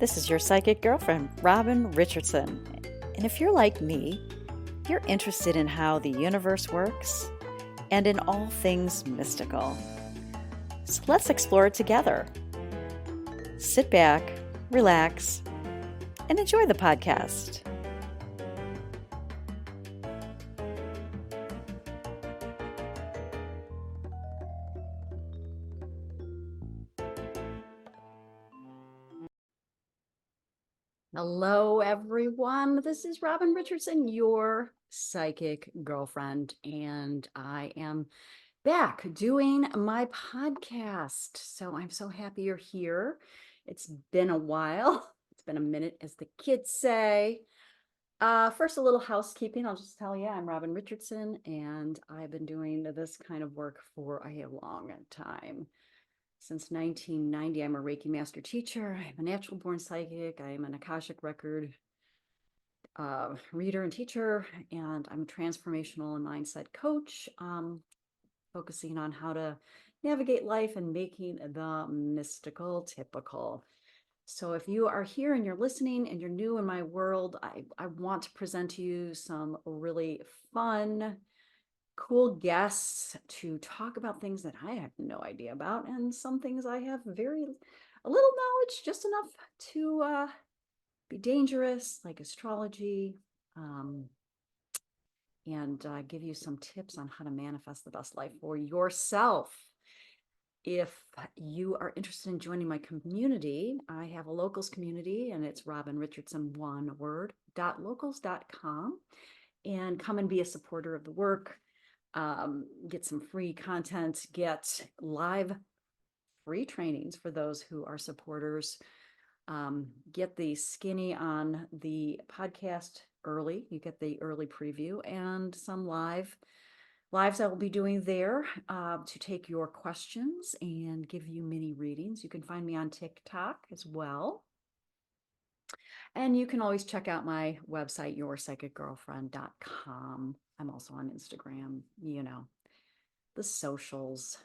This is your psychic girlfriend, Robin Richardson. And if you're like me, you're interested in how the universe works and in all things mystical. So let's explore it together. Sit back, relax, and enjoy the podcast. Hello, everyone. This is Robin Richardson, your psychic girlfriend, and I am back doing my podcast. So I'm so happy you're here. It's been a while. It's been a minute, as the kids say. First, a little housekeeping. I'll just tell you, I'm Robin Richardson, and I've been doing this kind of work for a long time. Since 1990, I'm a Reiki master teacher. I'm a natural born psychic. I'm an Akashic record reader and teacher, and I'm a transformational and mindset coach, focusing on how to navigate life and making the mystical typical. So if you are here and you're listening and you're new in my world, I want to present to you some really fun, cool guests to talk about things that I have no idea about, and some things I have a little knowledge, just enough to be dangerous, like astrology, and give you some tips on how to manifest the best life for yourself. If you are interested in joining my community, I have a locals community, and it's Robin Richardson, one word, .locals.com, and come and be a supporter of the work. Get some free content, get live free trainings for those who are supporters, get the skinny on the podcast early. You get the early preview and some lives I will be doing there to take your questions and give you mini readings. You can find me on TikTok as well. And you can always check out my website, yourpsychicgirlfriend.com. I'm also on Instagram, the socials.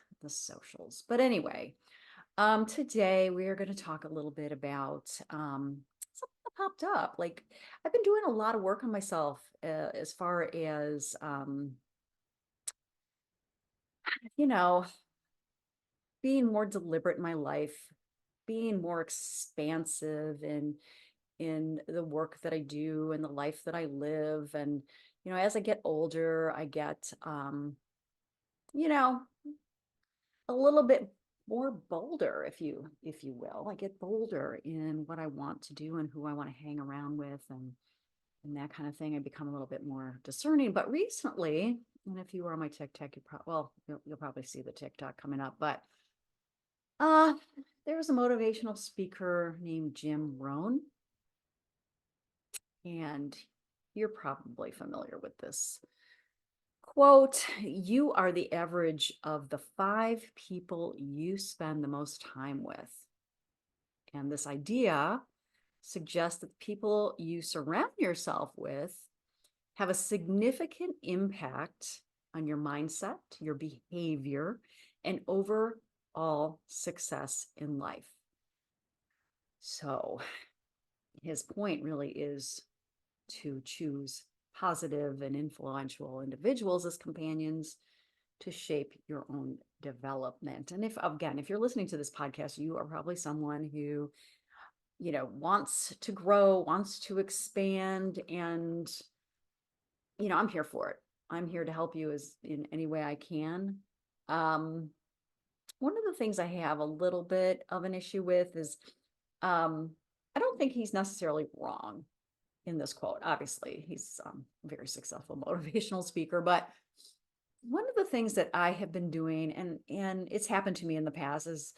But anyway, today we are going to talk a little bit about something that popped up. Like, I've been doing a lot of work on myself as far as, being more deliberate in my life, being more expansive in the work that I do and the life that I live. And, as I get older, I get, a little bit more bolder, if you will. I get bolder in what I want to do and who I want to hang around with, and that kind of thing. I become a little bit more discerning. But recently, and if you were on my TikTok, you'll probably see the TikTok coming up. But there was a motivational speaker named Jim Rohn, and you're probably familiar with this quote. You are the average of the 5 people you spend the most time with. And this idea suggests that the people you surround yourself with have a significant impact on your mindset, your behavior, and overall success in life. So his point really is to choose positive and influential individuals as companions to shape your own development. And if you're listening to this podcast, you are probably someone who, wants to grow, wants to expand, and, I'm here for it. I'm here to help you as in any way I can. One of the things I have a little bit of an issue with is, I don't think he's necessarily wrong in this quote. Obviously, he's a very successful motivational speaker, but one of the things that I have been doing, and it's happened to me in the past, is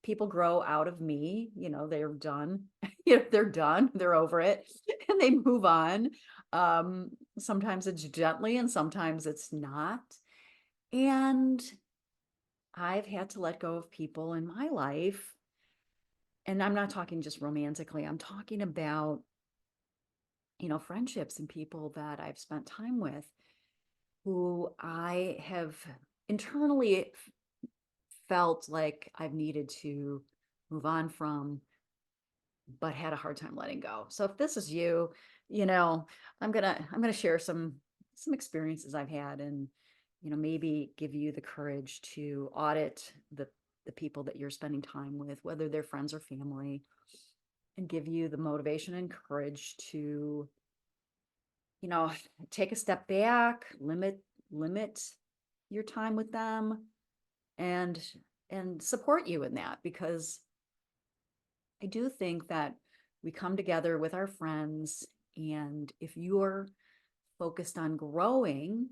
people grow out of me. They're done. They're done. They're over it, and they move on. Sometimes it's gently, and sometimes it's not. And I've had to let go of people in my life, and I'm not talking just romantically. I'm talking about friendships and people that I've spent time with who I have internally felt like I've needed to move on from, but had a hard time letting go. So if this is you, you know, I'm gonna share some experiences I've had, and maybe give you the courage to audit the people that you're spending time with, whether they're friends or family, and give you the motivation and courage to, you know, take a step back, limit your time with them, and support you in that, because I do think that we come together with our friends, and if you're focused on growing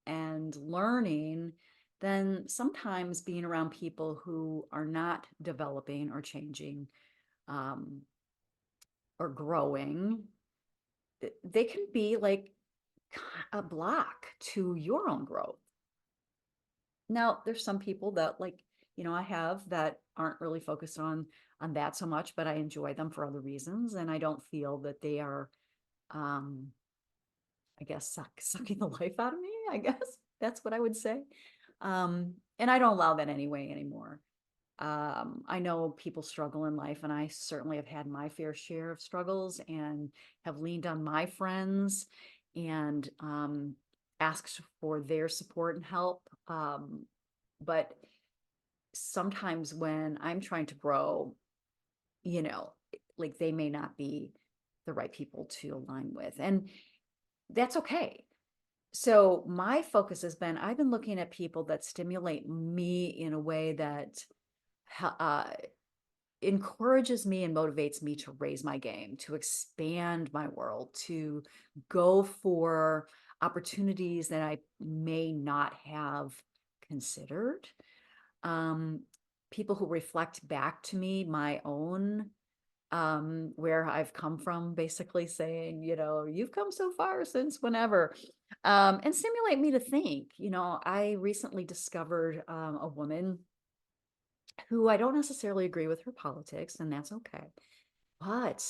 and learning, then sometimes being around people who are not developing or changing, um, or growing, they can be like a block to your own growth. Now, there's some people that, like, I have, that aren't really focused on that so much, but I enjoy them for other reasons, and I don't feel that they are, um, I guess, sucking the life out of me. I guess that's what I would say. And I don't allow that anyway anymore. I know people struggle in life, and I certainly have had my fair share of struggles, and have leaned on my friends, and asked for their support and help. But sometimes when I'm trying to grow, you know, like, they may not be the right people to align with, and that's okay. So my focus has been, I've been looking at people that stimulate me in a way that uh, encourages me and motivates me to raise my game, to expand my world, to go for opportunities that I may not have considered. Um, People who reflect back to me my own, where I've come from, basically saying, you've come so far since whenever, and stimulate me to think. I recently discovered a woman who I don't necessarily agree with her politics, and that's okay. But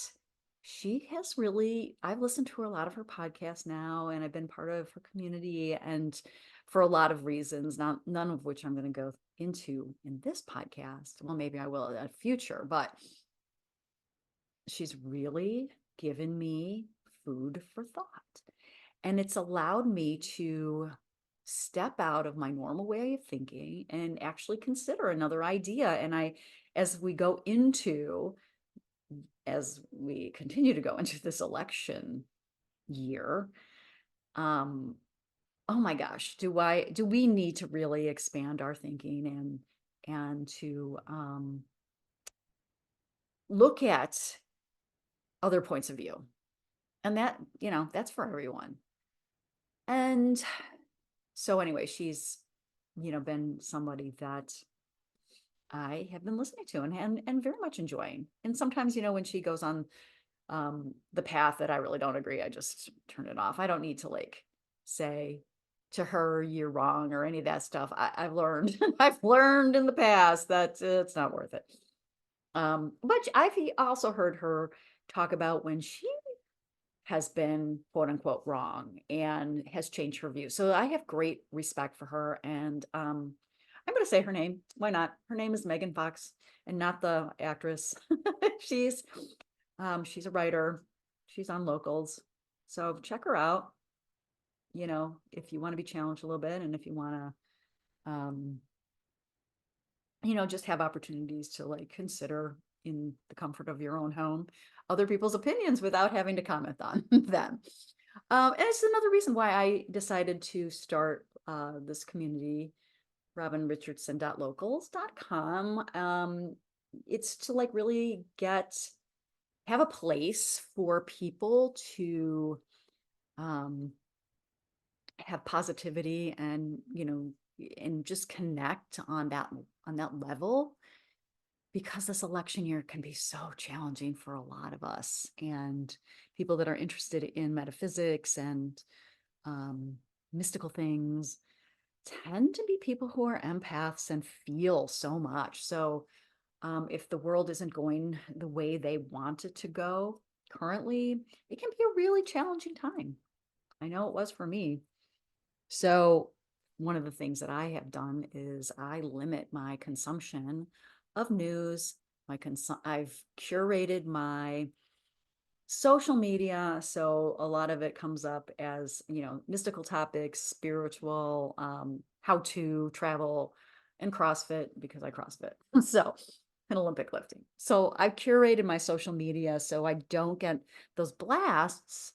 she has really, I've listened to a lot of her podcasts now, and I've been part of her community, and for a lot of reasons, none of which I'm going to go into in this podcast. Well, maybe I will in the future, but she's really given me food for thought. And it's allowed me to step out of my normal way of thinking and actually consider another idea. And as we go into, as we continue to go into this election year, um, oh my gosh, do we need to really expand our thinking, and to look at other points of view, and that's for everyone. And so anyway, she's, been somebody that I have been listening to, and very much enjoying. And sometimes, when she goes on the path that I really don't agree, I just turn it off. I don't need to, like, say to her, "You're wrong," or any of that stuff. I've learned, I've learned in the past that it's not worth it. But I've also heard her talk about when she has been, quote unquote, wrong, and has changed her view. So I have great respect for her. And I'm going to say her name. Why not? Her name is Megan Fox, and not the actress. she's she's a writer. She's on Locals. So check her out, if you want to be challenged a little bit, and if you want to, just have opportunities to, like, consider, in the comfort of your own home, other people's opinions without having to comment on them. And it's another reason why I decided to start this community, robinrichardson.locals.com. It's to, like, really have a place for people to have positivity, and and just connect on that level, because this election year can be so challenging for a lot of us, and people that are interested in metaphysics and mystical things tend to be people who are empaths and feel so much. So if the world isn't going the way they want it to go currently, it can be a really challenging time. I know it was for me. So one of the things that I have done is I limit my consumption of news, I've curated my social media, so a lot of it comes up as, mystical topics, spiritual, how to travel, and CrossFit, because I CrossFit. So, and Olympic lifting. So I've curated my social media so I don't get those blasts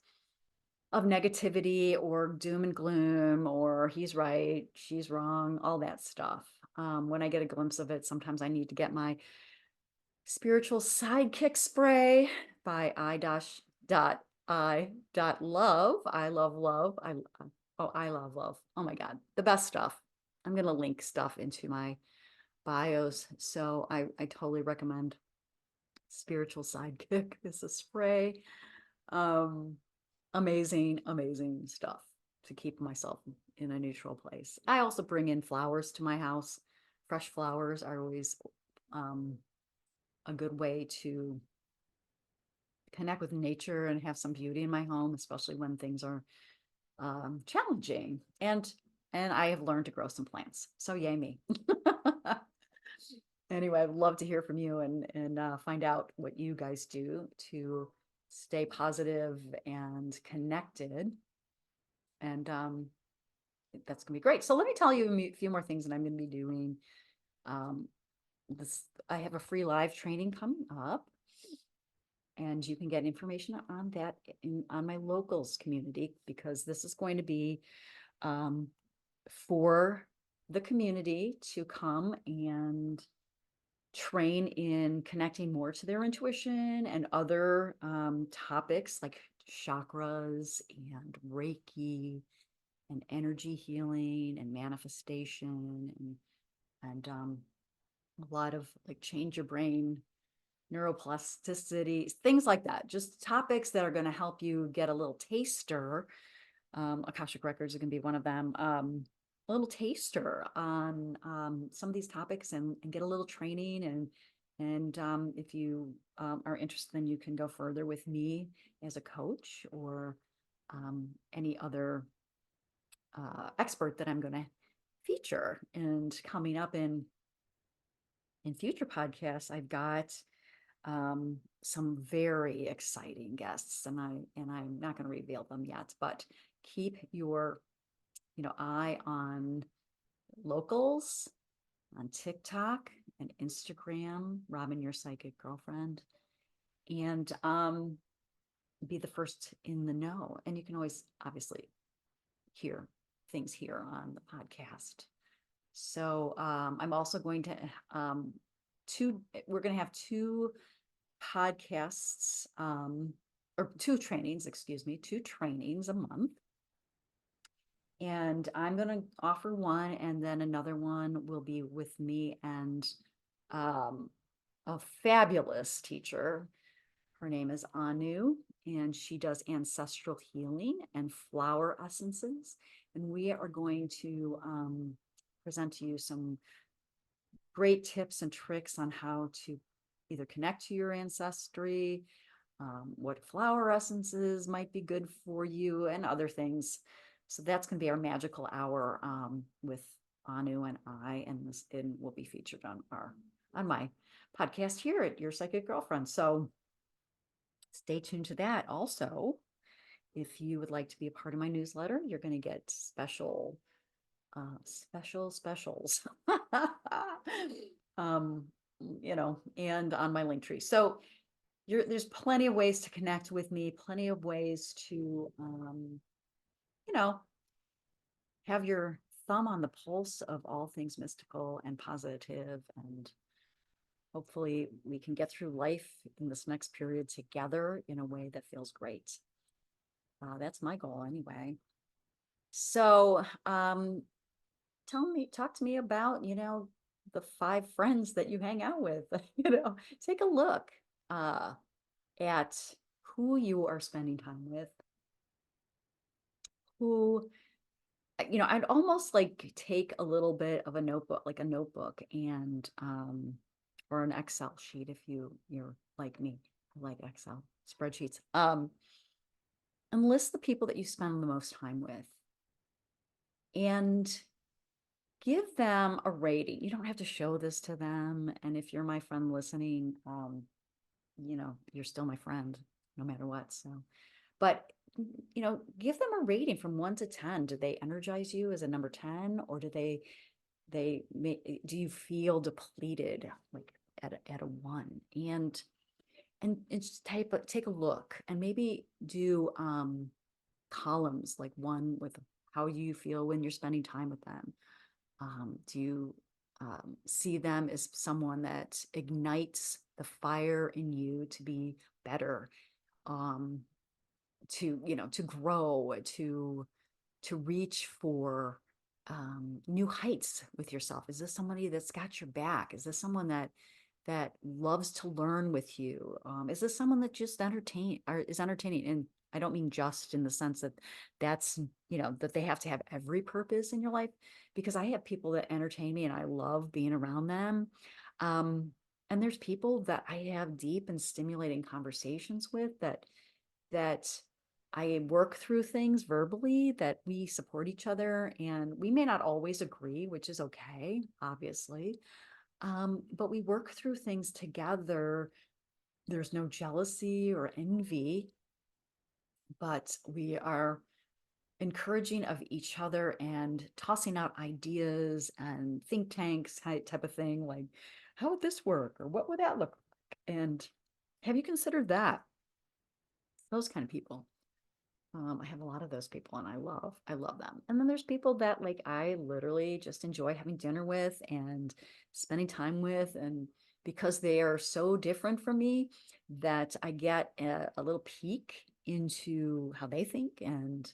of negativity or doom and gloom or he's right, she's wrong, all that stuff. When I get a glimpse of it, sometimes I need to get my spiritual sidekick spray by I love. I love love. I love love. Oh my God, the best stuff. I'm gonna link stuff into my bios. So I totally recommend spiritual sidekick. It's a spray. Um, amazing, amazing stuff to keep myself in a neutral place. I also bring in flowers to my house. Fresh flowers are always a good way to connect with nature and have some beauty in my home, especially when things are challenging. And I have learned to grow some plants. So yay me. Anyway, I'd love to hear from you and find out what you guys do to stay positive and connected. And that's gonna be great. So let me tell you a few more things that I'm gonna be doing. I have a free live training coming up, and you can get information on that on my locals community, because this is going to be for the community to come and train in connecting more to their intuition and other topics like chakras and Reiki and energy healing and manifestation and a lot of like change your brain, neuroplasticity, things like that. Just topics that are going to help you get a little taster. Akashic records are going to be one of them. A little taster on some of these topics and get a little training and if you are interested, then you can go further with me as a coach or any other expert that I'm going to feature. And coming up in future podcasts, I've got some very exciting guests, and I'm not going to reveal them yet, but keep your eye on locals on TikTok and Instagram, Robin Your Psychic Girlfriend, and be the first in the know. And you can always obviously hear things here on the podcast. So I'm also going to we're going to have two podcasts or two trainings a month. And I'm going to offer one, and then another one will be with me and a fabulous teacher. Her name is Anu, and she does ancestral healing and flower essences. And we are going to present to you some great tips and tricks on how to either connect to your ancestry, what flower essences might be good for you, and other things. So that's going to be our magical hour with Anu and I, and will be featured on my podcast here at Your Psychic Girlfriend. So stay tuned to that. Also, if you would like to be a part of my newsletter, you're going to get specials. And on my link tree. So there's plenty of ways to connect with me, plenty of ways to, have your thumb on the pulse of all things mystical and positive, and hopefully we can get through life in this next period together in a way that feels great. That's my goal anyway. So talk to me about, the 5 friends that you hang out with. Take a look at who you are spending time with, who, I'd almost like take a little bit of a notebook, and or an Excel sheet if you're like me. I like Excel spreadsheets. And list the people that you spend the most time with, and give them a rating. You don't have to show this to them. And if you're my friend listening, you're still my friend no matter what. So, but give them a rating from 1 to 10. Do they energize you as a number 10, or do do you feel depleted like at a 1? And just take a look and maybe do columns, like one with how you feel when you're spending time with them. Do you see them as someone that ignites the fire in you to be better, to grow, to reach for new heights with yourself? Is this somebody that's got your back? Is this someone that loves to learn with you? Is this someone that just is entertaining? And I don't mean just in the sense that that they have to have every purpose in your life, because I have people that entertain me and I love being around them. And there's people that I have deep and stimulating conversations with that I work through things verbally, that we support each other, and we may not always agree, which is okay, obviously. But we work through things together. There's no jealousy or envy, but we are encouraging of each other and tossing out ideas and think tanks type of thing, like, how would this work, or what would that look like? And have you considered that? Those kind of people. I have a lot of those people and I love them. And then there's people that like I literally just enjoy having dinner with and spending time with. And because they are so different from me, that I get a little peek into how they think and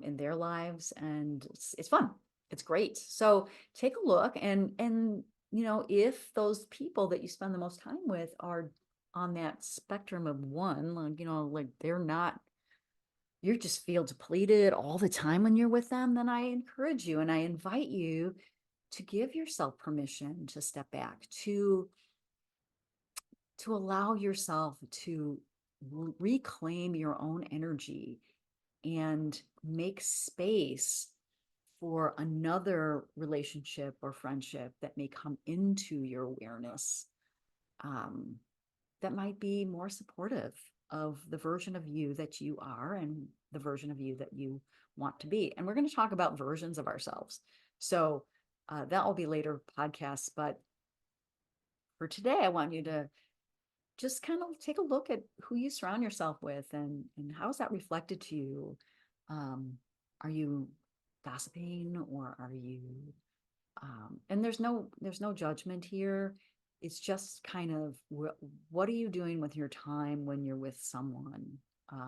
in their lives. And it's fun. It's great. So take a look, and if those people that you spend the most time with are on that spectrum of 1, like they're not, you just feel depleted all the time when you're with them, then I encourage you and I invite you to give yourself permission to step back, to allow yourself to reclaim your own energy and make space for another relationship or friendship that may come into your awareness, um, that might be more supportive of the version of you that you are and the version of you that you want to be. And we're going to talk about versions of ourselves. So that will be later podcasts. But for today, I want you to just kind of take a look at who you surround yourself with, and how is that reflected to you? Are you gossiping, or are you and there's no judgment here. It's just kind of what are you doing with your time when you're with someone,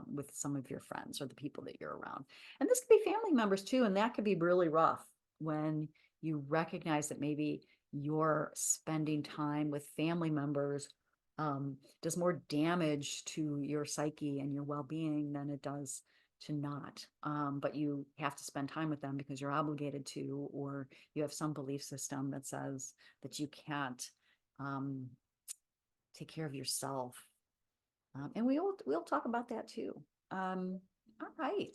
with some of your friends or the people that you're around. And this could be family members too, and that could be really rough when you recognize that maybe you're spending time with family members does more damage to your psyche and your well-being than it does to not. But you have to spend time with them because you're obligated to, or you have some belief system that says that you can't take care of yourself. And we'll talk about that too. All right. I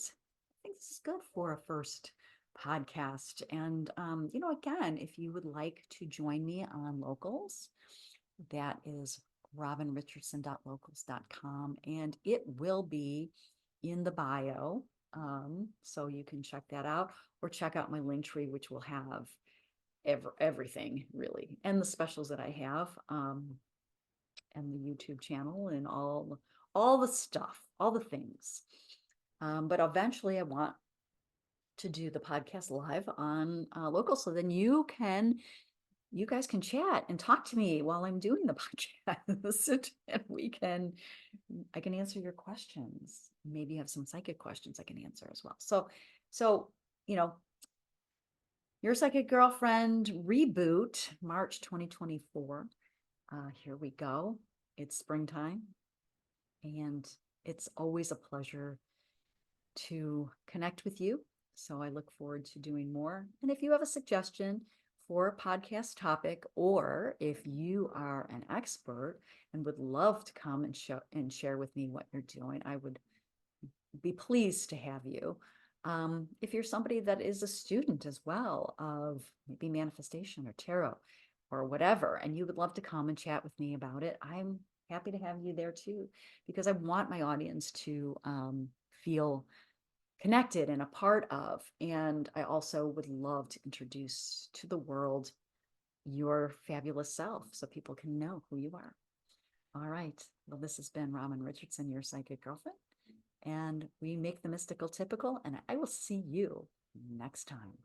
think this is good for a first podcast. And again, if you would like to join me on Locals, that is robinrichardson.locals.com, and it will be in the bio. So you can check that out, or check out my link tree, which will have everything really, and the specials that I have, and the YouTube channel, and all the stuff, all the things. But eventually I want to do the podcast live on Local, so then you guys can chat and talk to me while I'm doing the podcast. And I can answer your questions. Maybe you have some psychic questions I can answer as well. So, Your Psychic Girlfriend reboot, March 2024. Here we go. It's springtime, and it's always a pleasure to connect with you. So I look forward to doing more. And if you have a suggestion for a podcast topic, or if you are an expert and would love to come and share with me what you're doing, I would be pleased to have you. If you're somebody that is a student as well of maybe manifestation or tarot or whatever, and you would love to come and chat with me about it, I'm happy to have you there too, because I want my audience to feel connected and a part of. And I also would love to introduce to the world your fabulous self so people can know who you are. All right. Well, this has been Robin Richardson, your psychic girlfriend, and we make the mystical typical, and I will see you next time.